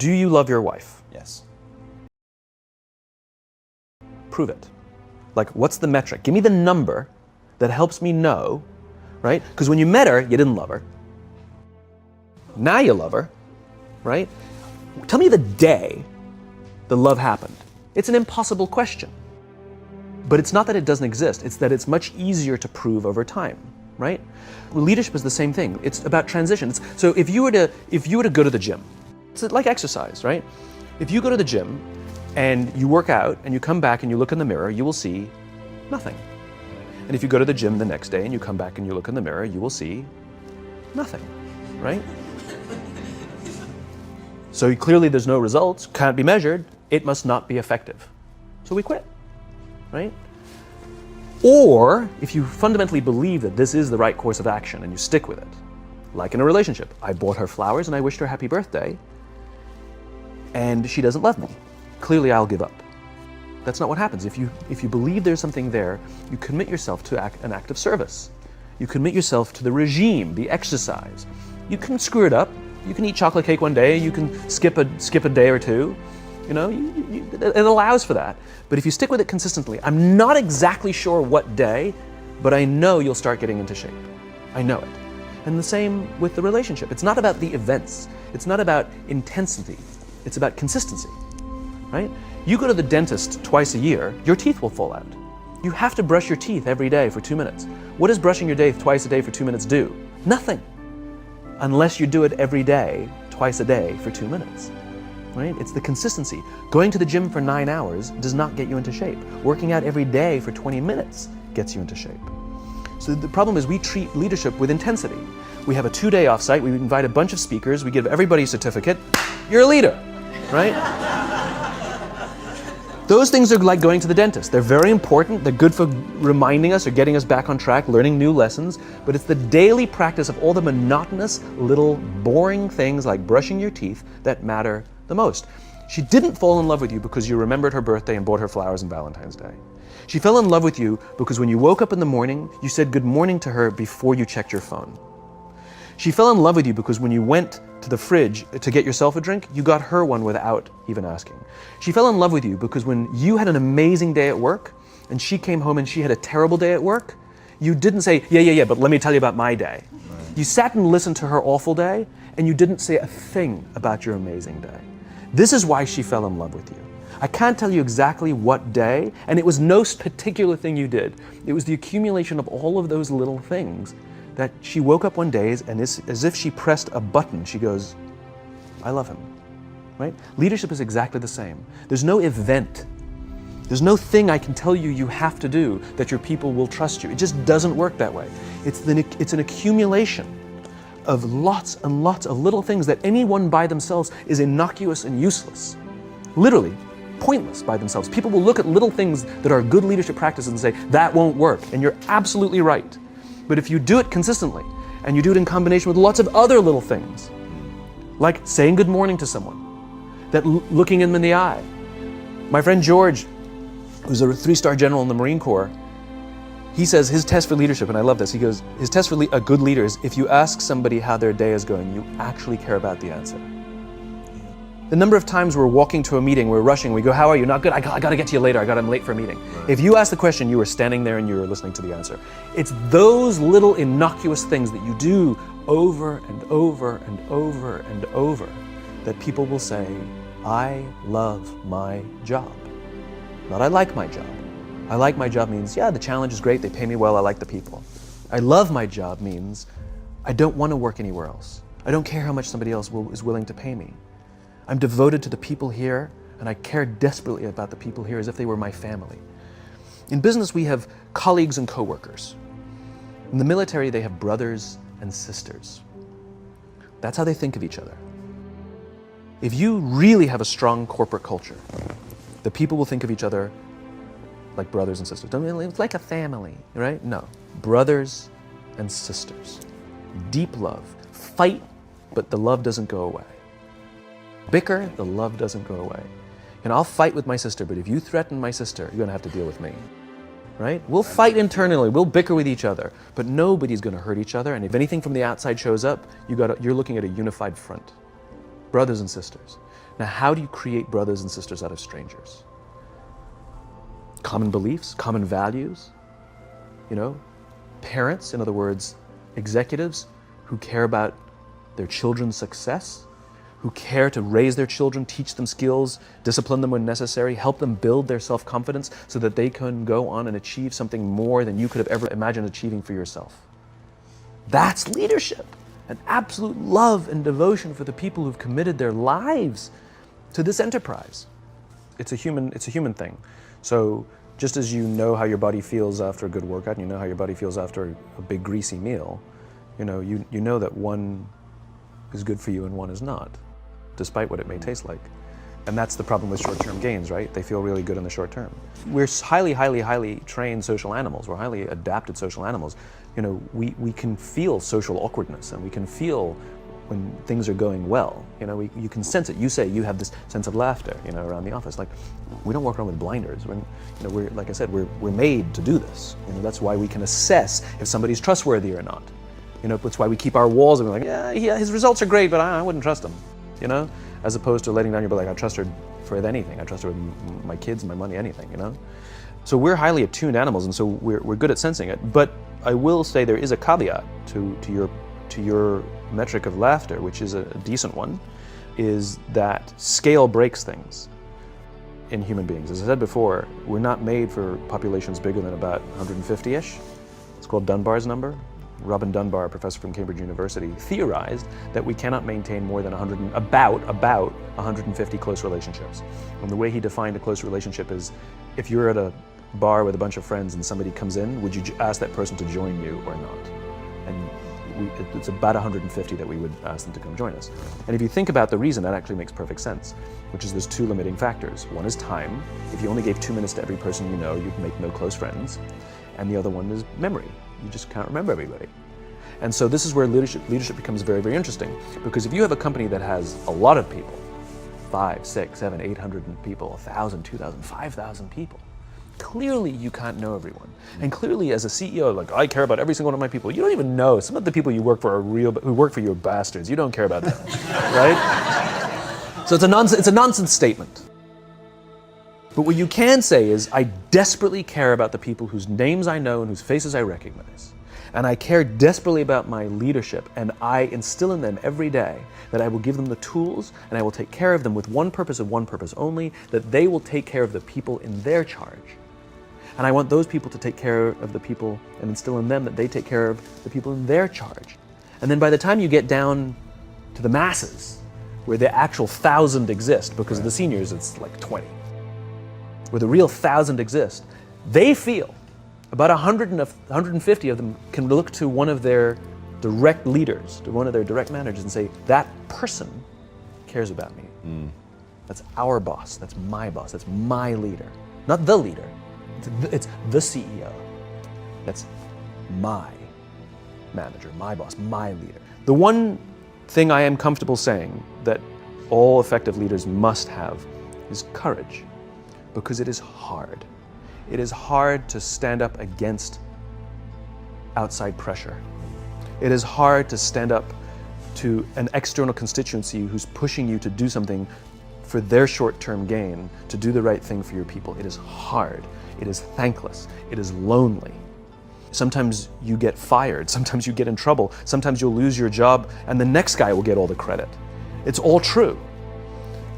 Do you love your wife? Yes. Prove it. Like, what's the metric? Give me the number that helps me know, right? Because when you met her, you didn't love her. Now you love her, right? Tell me the day the love happened. It's an impossible question. But it's not that it doesn't exist, it's that it's much easier to prove over time, right? Leadership is the same thing. It's about transition. So if you were to go to the gym, it's like exercise, right? If you go to the gym and you work out and you come back and you look in the mirror, you will see nothing. And if you go to the gym the next day and you come back and you look in the mirror, you will see nothing, right? So clearly there's no results, can't be measured, it must not be effective. So we quit, right? Or if you fundamentally believe that this is the right course of action and you stick with it, like in a relationship, I bought her flowers and I wished her happy birthday, and she doesn't love me. Clearly I'll give up. That's not what happens. If you believe there's something there, you commit yourself to an act of service. You commit yourself to the regime, the exercise. You can screw it up. You can eat chocolate cake one day, you can skip a day or two. You know, it allows for that. But if you stick with it consistently, I'm not exactly sure what day, but I know you'll start getting into shape. I know it. And the same with the relationship. It's not about the events. It's not about intensity. It's about consistency, right? You go to the dentist twice a year, your teeth will fall out. You have to brush your teeth every day for 2 minutes. What does brushing your teeth twice a day for 2 minutes do? Nothing. Unless you do it every day, twice a day for 2 minutes, right? It's the consistency. Going to the gym for 9 hours does not get you into shape. Working out every day for 20 minutes gets you into shape. So the problem is we treat leadership with intensity. We have a 2-day offsite, we invite a bunch of speakers, we give everybody a certificate, you're a leader, right? Those things are like going to the dentist. They're very important. They're good for reminding us or getting us back on track, learning new lessons. But it's the daily practice of all the monotonous, little, boring things like brushing your teeth that matter the most. She didn't fall in love with you because you remembered her birthday and bought her flowers on Valentine's Day. She fell in love with you because when you woke up in the morning, you said good morning to her before you checked your phone. She fell in love with you because when you went to the fridge to get yourself a drink, you got her one without even asking. She fell in love with you because when you had an amazing day at work and she came home and she had a terrible day at work, you didn't say, yeah, but let me tell you about my day. Right. You sat and listened to her awful day and you didn't say a thing about your amazing day. This is why she fell in love with you. I can't tell you exactly what day, and it was no particular thing you did. It was the accumulation of all of those little things that she woke up one day and as if she pressed a button, she goes, I love him, right? Leadership is exactly the same. There's no event. There's no thing I can tell you you have to do that your people will trust you. It just doesn't work that way. It's an accumulation of lots and lots of little things that anyone by themselves is innocuous and useless. Literally, pointless by themselves. People will look at little things that are good leadership practices and say, that won't work. And you're absolutely right. But if you do it consistently, and you do it in combination with lots of other little things, like saying good morning to someone, that looking them in the eye. My friend George, who's a 3-star general in the Marine Corps, he says his test for leadership, and I love this, he goes, his test for a good leader is if you ask somebody how their day is going, you actually care about the answer. The number of times we're walking to a meeting, we're rushing, we go, how are you? Not good, I gotta get to you later, I'm late for a meeting. Right. If you ask the question, you were standing there and you were listening to the answer. It's those little innocuous things that you do over and over and over and over that people will say, I love my job. Not I like my job. I like my job means, yeah, the challenge is great, they pay me well, I like the people. I love my job means, I don't want to work anywhere else. I don't care how much somebody else is willing to pay me. I'm devoted to the people here, and I care desperately about the people here as if they were my family. In business, we have colleagues and coworkers. In the military, they have brothers and sisters. That's how they think of each other. If you really have a strong corporate culture, the people will think of each other like brothers and sisters. It's like a family, right? No, brothers and sisters. Deep love. Fight, but the love doesn't go away. Bicker, the love doesn't go away. And I'll fight with my sister, but if you threaten my sister, you're gonna have to deal with me, right? We'll fight internally, we'll bicker with each other, but nobody's gonna hurt each other, and if anything from the outside shows up, you're looking at a unified front. Brothers and sisters. Now, how do you create brothers and sisters out of strangers? Common beliefs, common values, parents, in other words, executives who care about their children's success, who care to raise their children, teach them skills, discipline them when necessary, help them build their self-confidence so that they can go on and achieve something more than you could have ever imagined achieving for yourself. That's leadership, an absolute love and devotion for the people who've committed their lives to this enterprise. It's a human thing. So just as you know how your body feels after a good workout, and you know how your body feels after a big greasy meal, you know that one is good for you and one is not, despite what it may taste like. And that's the problem with short-term gains, right? They feel really good in the short term. We're highly, highly, highly trained social animals. We're highly adapted social animals. We can feel social awkwardness, and we can feel when things are going well. You can sense it. You say you have this sense of laughter, around the office. Like, we don't walk around with blinders. We're like I said, we're made to do this. That's why we can assess if somebody's trustworthy or not. That's why we keep our walls and we're like, yeah, his results are great, but I wouldn't trust him. As opposed to letting down your butt, like, I trust her for anything. I trust her with my kids, my money, anything. So we're highly attuned animals, and so we're good at sensing it. But I will say there is a caveat to your metric of laughter, which is a decent one, is that scale breaks things in human beings. As I said before, we're not made for populations bigger than about 150-ish. It's called Dunbar's number. Robin Dunbar, a professor from Cambridge University, theorized that we cannot maintain more than about 150 close relationships. And the way he defined a close relationship is, if you're at a bar with a bunch of friends and somebody comes in, would you ask that person to join you or not? And it's about 150 that we would ask them to come join us. And if you think about the reason, that actually makes perfect sense, which is there's two limiting factors. One is time. If you only gave 2 minutes to every person you know, you'd make no close friends. And the other one is memory. You just can't remember everybody. And so this is where leadership becomes very, very interesting, because if you have a company that has a lot of people, 5, 6, 7, 800 people, 1,000, 2,000, 5,000 people, clearly you can't know everyone. And clearly as a CEO, like, I care about every single one of my people. You don't even know. Some of the people you work for who work for you are bastards. You don't care about them, right? So it's a nonsense statement. But what you can say is, I desperately care about the people whose names I know and whose faces I recognize. And I care desperately about my leadership, and I instill in them every day that I will give them the tools and I will take care of them with one purpose and one purpose only, that they will take care of the people in their charge. And I want those people to take care of the people and instill in them that they take care of the people in their charge. And then by the time you get down to the masses, where the actual 1,000 exist, because of the seniors it's like 20, where the real 1,000 exist, they feel about 150 of them can look to one of their direct leaders, to one of their direct managers, and say, that person cares about me. That's our boss, that's my leader. Not the leader, it's the CEO. That's my manager, my boss, my leader. The one thing I am comfortable saying that all effective leaders must have is courage. Because it is hard. It is hard to stand up against outside pressure. It is hard to stand up to an external constituency who's pushing you to do something for their short-term gain, to do the right thing for your people. It is hard. It is thankless. It is lonely. Sometimes you get fired. Sometimes you get in trouble. Sometimes you'll lose your job and the next guy will get all the credit. It's all true.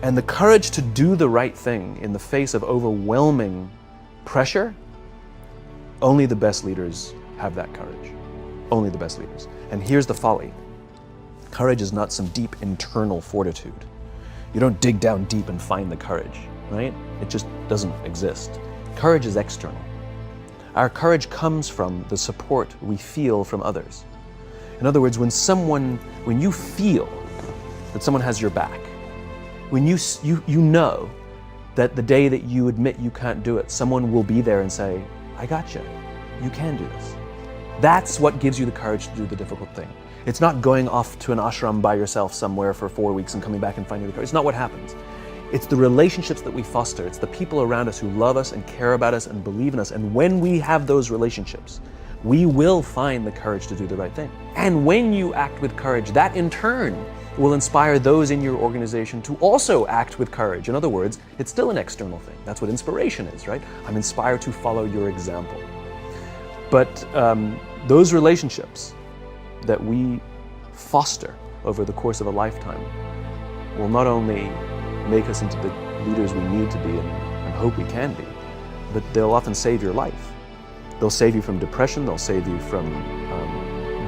And the courage to do the right thing in the face of overwhelming pressure, only the best leaders have that courage. Only the best leaders. And here's the folly. Courage is not some deep internal fortitude. You don't dig down deep and find the courage, right? It just doesn't exist. Courage is external. Our courage comes from the support we feel from others. In other words, when you feel that someone has your back, when you know that the day that you admit you can't do it, someone will be there and say, I got you. You can do this. That's what gives you the courage to do the difficult thing. It's not going off to an ashram by yourself somewhere for 4 weeks and coming back and finding the courage. It's not what happens. It's the relationships that we foster. It's the people around us who love us and care about us and believe in us. And when we have those relationships, we will find the courage to do the right thing. And when you act with courage, that in turn will inspire those in your organization to also act with courage. In other words, it's still an external thing. That's what inspiration is, right? I'm inspired to follow your example. But those relationships that we foster over the course of a lifetime will not only make us into the leaders we need to be and hope we can be, but they'll often save your life. They'll save you from depression, they'll save you from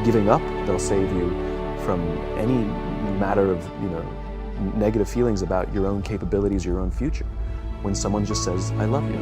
giving up, they'll save you from any matter of negative feelings about your own capabilities, your own future. When someone just says, I love you.